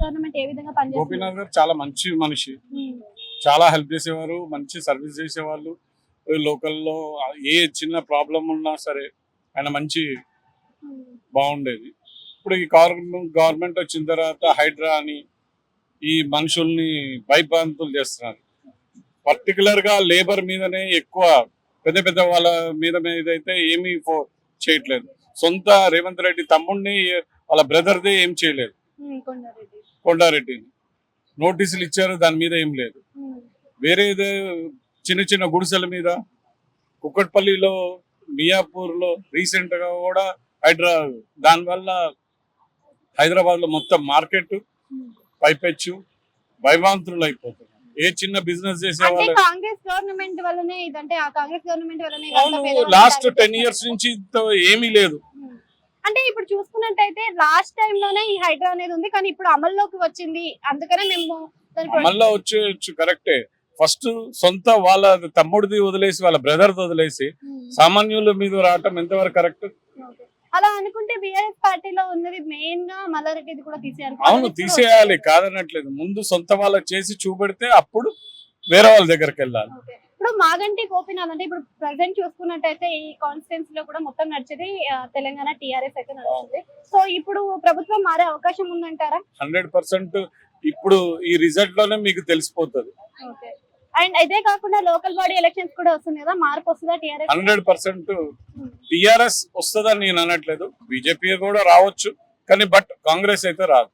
Government ఏ విధంగా పనిచేస్తుంది? గోపీనాథ్ గారు చాలా మంచి మనిషి, చాలా హెల్ప్ చేసేవారు, మంచి సర్వీస్ చేసేవాళ్ళు. లోకల్లో ఏ చిన్న ప్రాబ్లం ఉన్నా సరే ఆయన మంచి బాగుండేది. ఇప్పుడు ఈ గవర్నమెంట్ వచ్చిన తర్వాత హైడ్రా అని ఈ మనుషుల్ని భయభ్రాంతులు చేస్తున్నారు. పర్టికులర్ గా లేబర్ మీదనే ఎక్కువ, పెద్ద పెద్ద వాళ్ళ మీద అయితే ఏమీ చేయట్లేదు. సొంత రేవంత్ రెడ్డి తమ్ముడిని వాళ్ళ బ్రదర్దే ఏం చేయలేదు. కొండారెడ్డిని నోటీసులు ఇచ్చారు, దాని మీద ఏం లేదు. వేరే చిన్న చిన్న గుడిసెల మీద కుక్కట్పల్లిలో, మియాపూర్ లో రీసెంట్ గా కూడా దానివల్ల హైదరాబాద్ లో మొత్తం మార్కెట్ పైపెచ్చు భయభ్రాంతులు అయిపోతున్నారు. ఏ చిన్న బిజినెస్ చేసే వాళ్ళు కాంగ్రెస్ గవర్నమెంట్ వల్లనే ఇదంటే ఆ కాంగ్రెస్ గవర్నమెంట్ వల్లనే లాస్ట్ 10 years నుంచి ఏమీ లేదు. అంటే ఇప్పుడు చూసుకున్నట్టయితే లాస్ట్ టైం లోనే ఈ హైడ్రా అనేది ఉంది, కానీ ఇప్పుడు అమల్లోకి వచ్చింది. అందుకనే మేము అమల్లో వచ్చేయచ్చు, కరెక్టే. ఫస్ట్ సొంత వాళ్ళ తమ్ముడిది వదిలేసి వాళ్ళ బ్రదర్ వదిలేసి సామాన్యుల మీద రావటం ఎంతవరకు కరెక్ట్? అలా అనుకుంటే బీఆర్ఎస్ పార్టీలో ఉన్నది మెయిన్ గా మల్లారెడ్డి కూడా తీసేయాలి. అవును, తీసేయాలి, కాదనట్లేదు. ముందు సొంత వాళ్ళకి చేసి చూపెడితే అప్పుడు వేరే వాళ్ళ దగ్గరికి వెళ్ళాలి. ఇప్పుడు మాగంటి గోపీనాథ్ అంటే ఇప్పుడు ప్రెసెంట్ చూసుకున్నట్టయితే ఈ కాన్స్టిట్యున్సీ లో కూడా మొత్తం నడిచేది తెలంగాణ టీఆర్ఎస్ అయితే నడుస్తుంది. సో ఇప్పుడు ప్రభుత్వం మారే అవకాశం ఉందంటారా? 100% ఇప్పుడు ఈ రిజల్ట్ లోనే మీకు తెలిసిపోతుంది. అండ్ ఇదే కాకుండా లోకల్ బాడీ ఎలక్షన్స్ కూడా వస్తుంది కదా, మార్పు వస్తుందా టీఆర్ఎస్? 100% టీఆర్ఎస్ వస్తుందని నేను అనట్లేదు, బీజేపీ కూడా రావచ్చు, కానీ బట్ కాంగ్రెస్ అయితే రాదు.